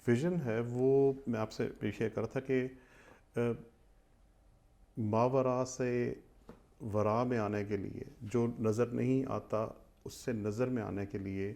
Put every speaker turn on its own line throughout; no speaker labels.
Vision ہے وہ میں آپ سے شیئر کر رہا تھا کہ ماورا سے ورا میں آنے کے لیے جو نظر نہیں آتا اس سے نظر میں آنے کے لیے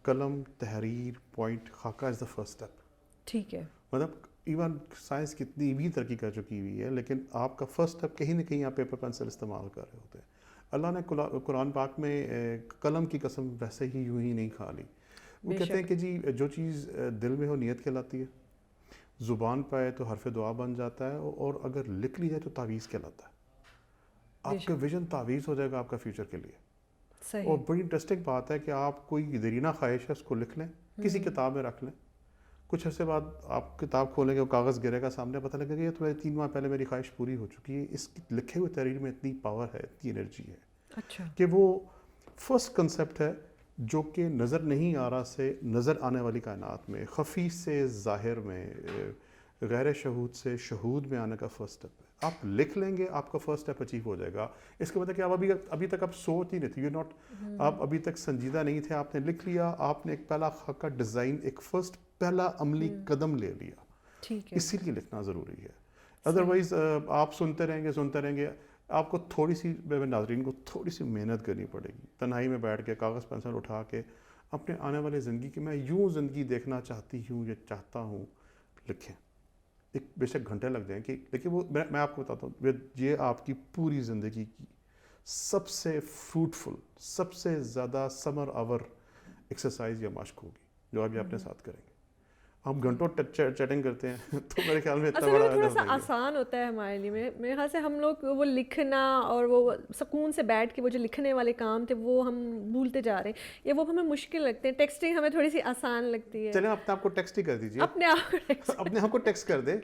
قلم، تحریر، پوائنٹ، خاکہ از دا فرسٹ اسٹیپ.
ٹھیک ہے.
مطلب ایون سائنس کتنی بھی ترقی کر چکی ہوئی ہے لیکن آپ کا فرسٹ اسٹیپ کہیں نہ کہیں آپ پیپر پینسل استعمال کر رہے ہوتے ہیں. اللہ نے قرآن پاک میں قلم کی قسم ویسے ہی یوں ہی نہیں کھا لی. وہ کہتے ہیں کہ جی جو چیز دل میں ہو نیت کہلاتی ہے، زبان پہ آئے تو حرف دعا بن جاتا ہے، اور اگر لکھ لی جائے تو تعویذ کہلاتا ہے. آپ کا ویژن تعویذ ہو جائے گا آپ کا فیوچر کے لیے. اور بڑی انٹرسٹنگ بات ہے کہ آپ کوئی دیرینہ خواہش ہے اس کو لکھ لیں، کسی کتاب میں رکھ لیں. کچھ عرصے بعد آپ کتاب کھولیں گے، وہ کاغذ گرے گا سامنے، پتہ لگے گا یہ تو 3 ماہ پہلے میری خواہش پوری ہو چکی ہے. اس لکھے ہوئے تحریر میں اتنی پاور ہے، اتنی انرجی ہے.
اچھا.
کہ وہ فرسٹ کنسیپٹ ہے جو کہ نظر نہیں آ رہا سے نظر آنے والی کائنات میں، خفی سے ظاہر میں، غیر شہود سے شہود میں آنے کا فرسٹ اسٹیپ ہے. آپ لکھ لیں گے آپ کا فرسٹ اسٹیپ اچیو ہو جائے گا. اس کا مطلب کہ آپ ابھی تک آپ سوچ ہی نہیں تھے، آپ ابھی تک سنجیدہ نہیں تھے، آپ نے لکھ لیا، آپ نے ایک پہلا خاکہ ڈیزائن، ایک فرسٹ پہلا عملی قدم لے لیا. اسی لیے لکھنا ضروری ہے. ادروائز آپ سنتے رہیں گے. آپ کو تھوڑی سی ناظرین کو تھوڑی سی محنت کرنی پڑے گی، تنہائی میں بیٹھ کے کاغذ پینسل اٹھا کے اپنے آنے والے زندگی کی میں یوں زندگی دیکھنا چاہتی ہوں یا چاہتا ہوں، لکھیں. ایک بے شک گھنٹے لگ جائیں کہ لیکن وہ میں آپ کو بتاتا ہوں یہ آپ کی پوری زندگی کی سب سے فروٹفل، سب سے زیادہ سمر آور ایکسرسائز یا مشق ہوگی جو آپ یہ اپنے ساتھ کریں گے. ہم گھنٹوں چیٹنگ کرتے ہیں تو میرے خیال میں اتنا
اصل
بڑا
میں تھوڑا سا
نہیں ہے.
آسان ہوتا ہے ہمارے لیے. میرے خیال سے ہم لوگ وہ لکھنا اور وہ سکون سے بیٹھ کے وہ جو لکھنے والے کام تھے وہ ہم بھولتے جا رہے ہیں، یا وہ ہمیں مشکل لگتے ہیں. ٹیکسٹنگ ہمیں تھوڑی سی آسان لگتی ہے.
چلیں اپنے آپ کو ٹیکسٹ ہی کر دیجیے،
اپنے
آپ کو ٹیکسٹ کر دیں،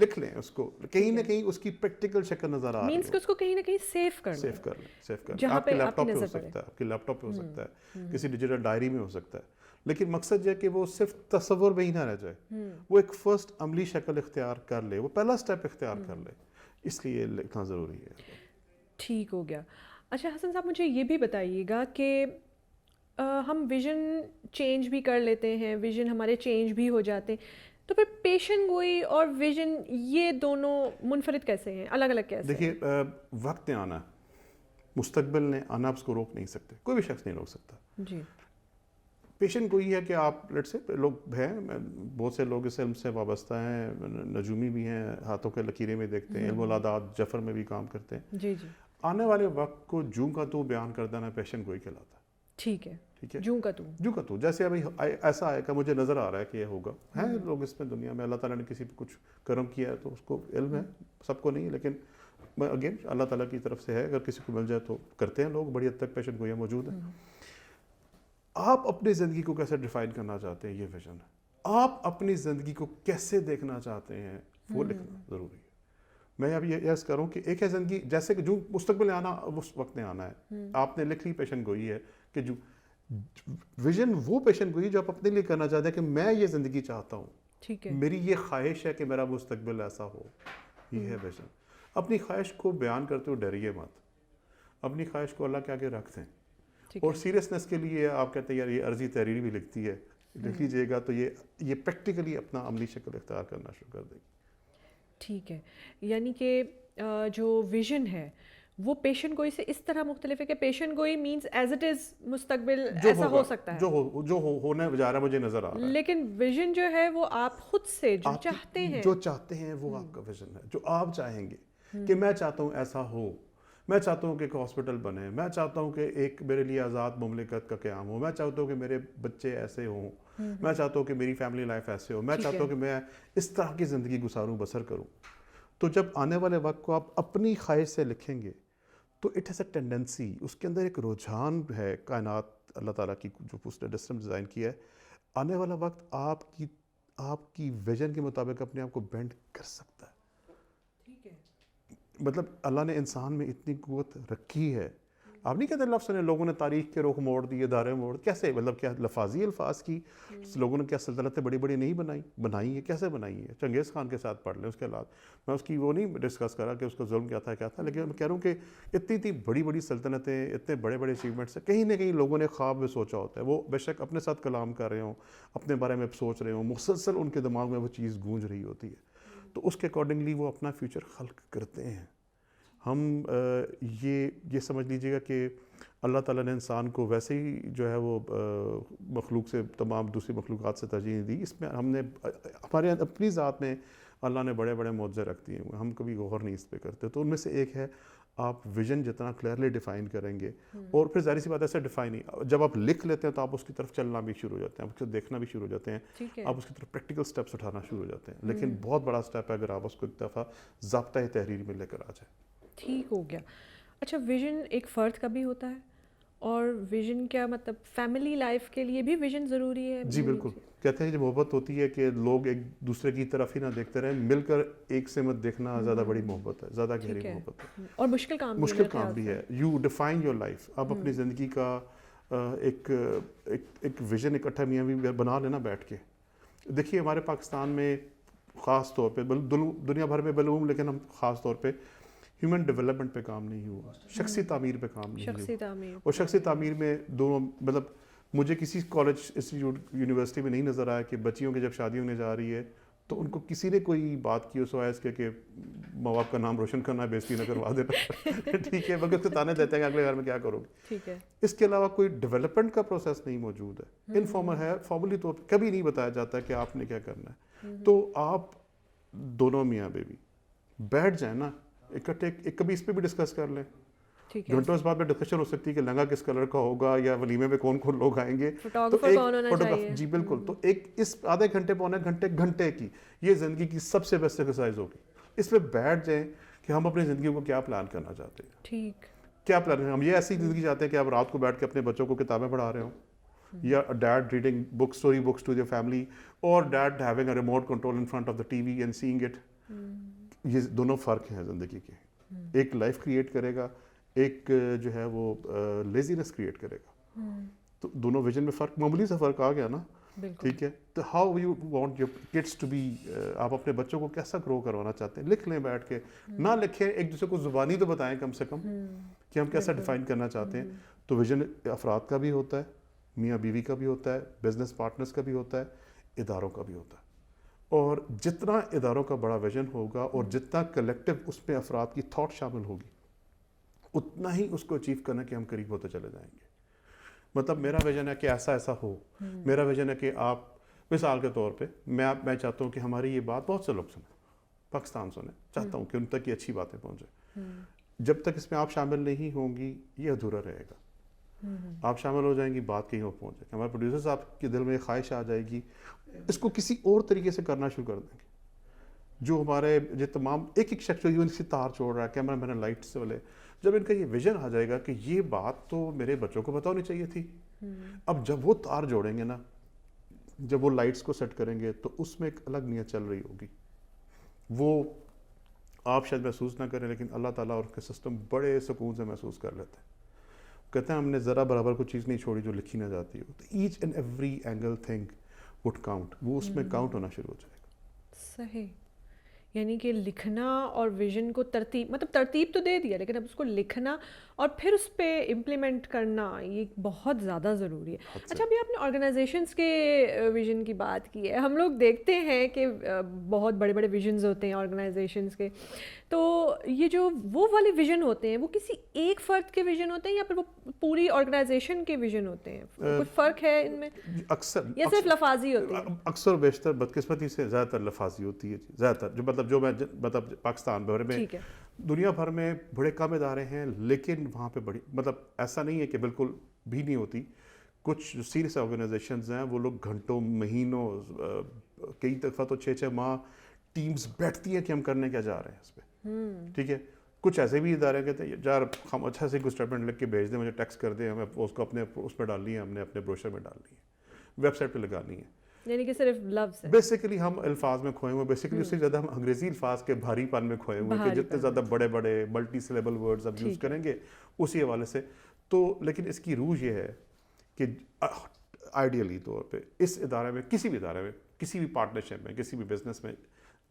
لکھ لیں اس کو، کہیں نہ کہیں اس کی پریکٹیکل شکل نظر آ رہی
مینس کہ اس کو کہیں نہ کہیں سیو کر لیں.
سیو کر لیں.
جہاں
آپ کے لیپ ٹاپ پہ ہو
نظر
سکتا ہے، آپ کے لیپ ٹاپ پہ ہو سکتا ہے، کسی ڈیجیٹل ڈائری میں ہو سکتا ہے. لیکن مقصد یہ کہ وہ صرف تصور میں ہی نہ رہ جائے، وہ ایک فرسٹ عملی شکل اختیار کر لے، وہ پہلا سٹیپ اختیار کر لے. اس لیے لکھنا ضروری ہے.
ٹھیک ہو گیا. اچھا حسن صاحب، مجھے یہ بھی بتائیے گا کہ ہم ویژن چینج بھی کر لیتے ہیں، ویژن ہمارے چینج بھی ہو جاتے ہیں، تو پھر پیشن گوئی اور ویژن یہ دونوں منفرد کیسے ہیں، الگ الگ کیسے ہیں؟
دیکھیے وقت نے آنا، مستقبل نے آنا، آپ اس کو روک نہیں سکتے، کوئی بھی شخص نہیں روک سکتا.
جی.
پیشن گوئی ہے کہ آپ لیٹ سے لوگ ہیں، بہت سے لوگ اس علم سے وابستہ ہیں، نجومی بھی ہیں، ہاتھوں کے لکیریں میں دیکھتے ہیں، علم العادات جفر میں بھی کام کرتے ہیں.
جی جی.
آنے والے وقت کو جوں کا تو بیان کر دینا پیشن گوئی کہلاتا ہے.
ٹھیک ہے.
ٹھیک ہے،
جوں کا تو
جیسے ابھی ایسا آئے گا، مجھے نظر آ رہا ہے کہ یہ ہوگا. ہیں لوگ اس میں دنیا میں، اللہ تعالیٰ نے کسی پہ کچھ کرم کیا ہے تو اس کو علم ہے، سب کو نہیں، لیکن اگین اللہ تعالیٰ کی طرف سے ہے، اگر کسی کو مل جائے تو کرتے ہیں لوگ. بڑی حد تک پیشن گوئیاں موجود ہیں. آپ اپنی زندگی کو کیسے ڈیفائن کرنا چاہتے ہیں، یہ ویژن ہے. آپ اپنی زندگی کو کیسے دیکھنا چاہتے ہیں، وہ لکھنا ضروری ہے. میں اب یہ عرض کروں کہ ایک ہے زندگی، جیسے کہ جو مستقبل میں آنا اس وقت نے آنا ہے. آپ نے لکھ لی پیشن گوئی ہے کہ جو ویژن، وہ پیشن گوئی جو آپ اپنے لیے کرنا چاہتے ہیں کہ میں یہ زندگی چاہتا ہوں،
ٹھیک ہے،
میری یہ خواہش ہے کہ میرا مستقبل ایسا ہو. یہ ہے ویژن. اپنی خواہش کو بیان کرتے ہو ڈریے مت، اپنی خواہش کو اللہ کے آگے رکھ دیں. اور سیریسنس کے لیے آپ کہتے ہیں یار یہ عرضی تحریر بھی لکھتی ہے، لکھ لیجیے گا تو یہ پریکٹیکلی اپنا عملی شکل اختیار کرنا شروع کر دے گی.
ٹھیک ہے. یعنی کہ جو ویژن ہے وہ پیشن گوئی سے اس طرح مختلف ہے کہ پیشن گوئی مینز ایز اٹ از مستقبل ایسا ہو سکتا ہے
جو ہونے جا رہا ہے، مجھے نظر آ رہا ہے.
لیکن ویژن جو ہے وہ آپ خود سے جو چاہتے ہیں،
جو چاہتے ہیں وہ آپ کا ویژن ہے، جو آپ چاہیں گے کہ میں چاہتا ہوں ایسا ہو، میں چاہتا ہوں کہ ایک ہاسپٹل بنے، میں چاہتا ہوں کہ ایک میرے لیے آزاد مملکت کا قیام ہو، میں چاہتا ہوں کہ میرے بچے ایسے ہوں، میں چاہتا ہوں کہ میری فیملی لائف ایسے ہو، میں چاہتا ہوں کہ میں اس طرح کی زندگی گزاروں، بسر کروں. تو جب آنے والے وقت کو آپ اپنی خواہش سے لکھیں گے تو اٹ ہیز اے ٹینڈنسی، اس کے اندر ایک رجحان ہے. کائنات اللہ تعالیٰ کی جو اس نے ڈسٹم ڈیزائن کیا ہے، آنے والا وقت آپ کی ویژن کے مطابق اپنے آپ کو بینڈ کر سکتا ہے.
ٹھیک ہے،
مطلب اللہ نے انسان میں اتنی قوت رکھی ہے آپ نہیں کہتے لفظ نے لوگوں نے تاریخ کے رخ موڑ دیے، داریں موڑ، کیسے مطلب کیا لفاظی الفاظ کی لوگوں نے کیا سلطنتیں بڑی بڑی نہیں بنائی ہیں؟ کیسے بنائی ہیں؟ چنگیز خان کے ساتھ پڑھ لیں، اس کے علاوہ میں اس کی وہ نہیں ڈسکس کرا کہ اس کا ظلم کیا تھا، لیکن میں کہہ رہا ہوں کہ اتنی بڑی بڑی سلطنتیں، اتنے بڑے بڑے اچیومنٹس ہیں، کہیں نہ کہیں لوگوں نے خواب میں سوچا ہوتا ہے، وہ بے شک اپنے ساتھ کلام کر رہے ہوں، اپنے بارے میں سوچ رہے ہوں، مسلسل ان کے دماغ میں وہ چیز گونج رہی ہوتی ہے، تو اس کے اکارڈنگلی وہ اپنا فیوچر خلق کرتے ہیں۔ ہم یہ سمجھ لیجئے گا کہ اللہ تعالیٰ نے انسان کو ویسے ہی جو ہے وہ مخلوق سے، تمام دوسری مخلوقات سے ترجیح نہیں دی، اس میں ہم نے ہمارے اپنی ذات میں اللہ نے بڑے بڑے معجزے رکھ دیے ہوئے، ہم کبھی غور نہیں اس پہ کرتے، تو ان میں سے ایک ہے آپ ویژن جتنا کلیئرلی ڈیفائن کریں گے، اور پھر ظاہر سی بات ایسے ڈیفائن نہیں، جب آپ لکھ لیتے ہیں تو آپ اس کی طرف چلنا بھی شروع ہو جاتے ہیں، آپ اس کو دیکھنا بھی شروع ہو جاتے ہیں، آپ اس کی طرف پریکٹیکل سٹیپس اٹھانا شروع ہو جاتے ہیں، لیکن بہت بڑا سٹیپ ہے اگر آپ اس کو ایک دفعہ ضابطۂ تحریر میں لے کر آ جائیں۔
ٹھیک ہو گیا۔ اچھا، ویژن ایک فرد کا بھی ہوتا ہے، اور ویژن کیا مطلب فیملی لائف کے لیے بھی ویژن ضروری ہے؟
جی بالکل، کہتے ہیں کہ محبت ہوتی ہے کہ لوگ ایک دوسرے کی طرف ہی نہ دیکھتے رہیں، مل کر ایک سمت دیکھنا زیادہ بڑی محبت ہے، زیادہ گہری محبت ہے،
اور مشکل کام
بھی ہے۔ یو ڈیفائن یور لائف، آپ اپنی زندگی کا ایک ویژن اکٹھا میاں بھی بنا لینا بیٹھ کے۔ دیکھیے ہمارے پاکستان میں خاص طور پہ دنیا بھر میں بالعموم، لیکن ہم خاص طور پہ ہیومن ڈیولپمنٹ پہ کام نہیں ہوا، شخصی تعمیر پہ کام نہیں ہوا، اور شخصی تعمیر میں دونوں مطلب مجھے کسی کالج انسٹیٹیوٹ یونیورسٹی میں نہیں نظر آیا کہ بچیوں کی جب شادی ہونے جا رہی ہے تو ان کو کسی نے کوئی بات کی سوائے اس کے کہ ماں باپ کا نام روشن کرنا، بےزتی نہ کروا دینا، ٹھیک ہے، بلکہ اس کے تانے دیتے ہیں کہ اگلے گھر میں کیا کرو گے،
ٹھیک ہے۔
اس کے علاوہ کوئی ڈیولپمنٹ کا پروسیس نہیں موجود ہے، انفارمل ہے، فارملی طور پہ کبھی نہیں بتایا جاتا کہ آپ نے کیا کرنا ہے، تو آپ دونوں میاں بیوی بیٹھ جائیں نا اکٹھے، کبھی اس پہ بھی ڈسکس کر لیں، گھنٹوں اس بات پہ ڈسکشن ہو سکتی ہے کہ لہنگا کس کلر کا ہوگا، یا ولیمے میں کون کون لوگ آئیں گے،
فوٹوگرافر کون ہونا چاہیے،
جی بالکل، تو ایک اس آدھے گھنٹے پونے گھنٹے کی یہ زندگی کی سب سے بیسٹ ایکسرسائز ہوگی، اس پہ بیٹھ جائیں کہ ہم اپنی زندگی کو کیا پلان کرنا چاہتے ہیں،
ٹھیک
کیا پلان ہے، ہم یہ ایسی زندگی چاہتے ہیں کہ آپ رات کو بیٹھ کے اپنے بچوں کو کتابیں پڑھا رہے ہوں، یا dad reading books, story books to their family, اور dad having a remote control in front of the TV and seeing it, یہ دونوں فرق ہیں زندگی کے، ایک لائف کریٹ کرے گا، ایک جو ہے وہ لیزینس کریٹ کرے گا، تو دونوں ویژن میں فرق، معمولی سا فرق آ گیا نا، ٹھیک ہے، تو how you want your kids to be, آپ اپنے بچوں کو کیسا گرو کروانا چاہتے ہیں، لکھ لیں بیٹھ کے، نہ لکھیں، ایک دوسرے کو زبانی تو بتائیں کم سے کم کہ ہم کیسا ڈیفائن کرنا چاہتے ہیں، تو ویژن افراد کا بھی ہوتا ہے، میاں بیوی کا بھی ہوتا ہے، بزنس پارٹنرز کا بھی ہوتا ہے، اداروں کا بھی ہوتا ہے، اور جتنا اداروں کا بڑا ویژن ہوگا اور جتنا کلیکٹیو اس میں افراد کی تھاٹ شامل ہوگی، اتنا ہی اس کو اچیو کرنے کے ہم قریب ہوتے چلے جائیں گے۔ مطلب میرا ویژن ہے کہ ایسا ہو، میرا ویژن ہے کہ آپ مثال کے طور پہ میں چاہتا ہوں کہ ہماری یہ بات بہت سے لوگ سنیں، پاکستان سنیں، چاہتا ہوں کہ ان تک یہ اچھی باتیں پہنچیں، جب تک اس میں آپ شامل نہیں ہوں گی یہ ادھورا رہے گا، آپ شامل ہو جائیں گی بات کہیں اور پہنچ جائے گی، ہمارے پروڈیوسر صاحب کے دل میں خواہش آ جائے گی، اس کو کسی اور طریقے سے کرنا شروع کر دیں گے، جو ہمارے جو تمام ایک شخص جو ان سے تار چھوڑ رہا ہے، کیمرہ مین لائٹس والے، جب ان کا یہ ویژن آ جائے گا کہ یہ بات تو میرے بچوں کو پتہ ہونی چاہیے تھی، اب جب وہ تار جوڑیں گے نا، جب وہ لائٹس کو سیٹ کریں گے تو اس میں ایک الگ نیت چل رہی ہوگی، وہ آپ شاید محسوس نہ کریں لیکن اللہ تعالیٰ اور اس کے سسٹم بڑے سکون سے محسوس کر لیتے ہیں، کہتے ہیں ہم نے ذرا برابر کوئی چیز نہیں چھوڑی جو لکھی نہ جاتی ہو، تو each and every angle thing would count, وہ اس میں کاؤنٹ ہونا شروع ہو جائے گا۔
صحیح، یعنی کہ لکھنا اور ویژن کو ترتیب تو دے دیا، لیکن اب اس کو لکھنا اور پھر اس پہ امپلیمنٹ کرنا یہ بہت زیادہ ضروری ہے۔ اچھا، ابھی آپ نے آرگنائزیشنس کے ویژن کی بات کی ہے، ہم لوگ دیکھتے ہیں کہ بہت بڑے بڑے ویژنز ہوتے ہیں آرگنائزیشنس کے، تو یہ جو وہ والے ویژن ہوتے ہیں وہ کسی ایک فرد کے ویژن ہوتے ہیں یا پھر وہ پوری آرگنائزیشن کے ویژن ہوتے ہیں؟ کوئی فرق ہے ان میں
اکثر
یا صرف لفاظی ہوتی ہے؟
اکثر بیشتر بدقسمتی سے زیادہ تر لفاظی ہوتی ہے، زیادہ تر جو میں پاکستان بھر میں، دنیا بھر میں بڑے کم ادارے ہیں لیکن وہاں پہ بڑی ایسا نہیں ہے کہ بالکل بھی نہیں ہوتی، کچھ جو سیریس آرگنائزیشنز ہیں وہ لوگ گھنٹوں، مہینوں، کئی دفعہ تو 6 ماہ ٹیمز بیٹھتی ہیں کہ ہم کرنے کیا جا رہے ہیں اس پہ، ٹھیک ہے، کچھ ایسے بھی ادارے کہتے ہیں یار ہم اچھا سے کوئی اسٹیٹمنٹ لکھ کے بھیج دیں، مجھے ٹیکسٹ کر دیں، ہمیں اس کو اپنے اس پہ ڈالنی ہے، ہم نے اپنے بروشر میں ڈالنی ہے، ویب سائٹ پہ لگانی ہے،
یعنی کہ صرف لفظ ہے،
بیسیکلی ہم الفاظ میں کھوئے ہوئے، بیسیکلی اس سے زیادہ ہم انگریزی الفاظ کے بھاری پن میں کھوئے ہوئے کہ جتنے زیادہ بڑے بڑے ملٹی سلیبل ورڈز اب یوز کریں گے اسی حوالے سے، تو لیکن اس کی روح یہ ہے کہ آئیڈیلی طور پہ اس ادارے میں کسی بھی ادارے میں کسی بھی پارٹنرشپ میں کسی بھی بزنس میں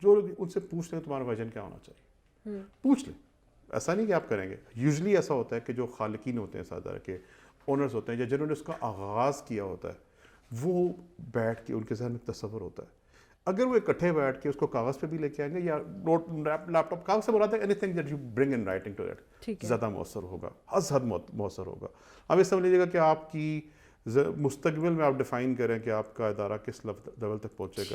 جو لوگ ان سے پوچھ لیں تمہارا ویژن کیا ہونا چاہیے, پوچھ لیں. ایسا نہیں کہ آپ کریں گے, یوزلی ایسا ہوتا ہے کہ جو خالقین ہوتے ہیں اس ادارے کے, اونرز ہوتے ہیں یا جنہوں نے اس کا آغاز کیا ہوتا ہے, وہ بیٹھ کے ان کے ذہن میں تصور ہوتا ہے. اگر وہ اکٹھے بیٹھ کے اس کو کاغذ پہ بھی لے کے آئیں گے یا نوٹ لیپ ٹاپ کاغذ سے بناتے ہیں, anything that you bring in writing to that زیادہ مؤثر ہوگا, از حد مؤثر ہوگا. اب یہ سمجھ لیجیے گا کہ آپ کی مستقبل میں آپ ڈیفائن کریں کہ آپ کا ادارہ کس لیول تک پہنچے گا.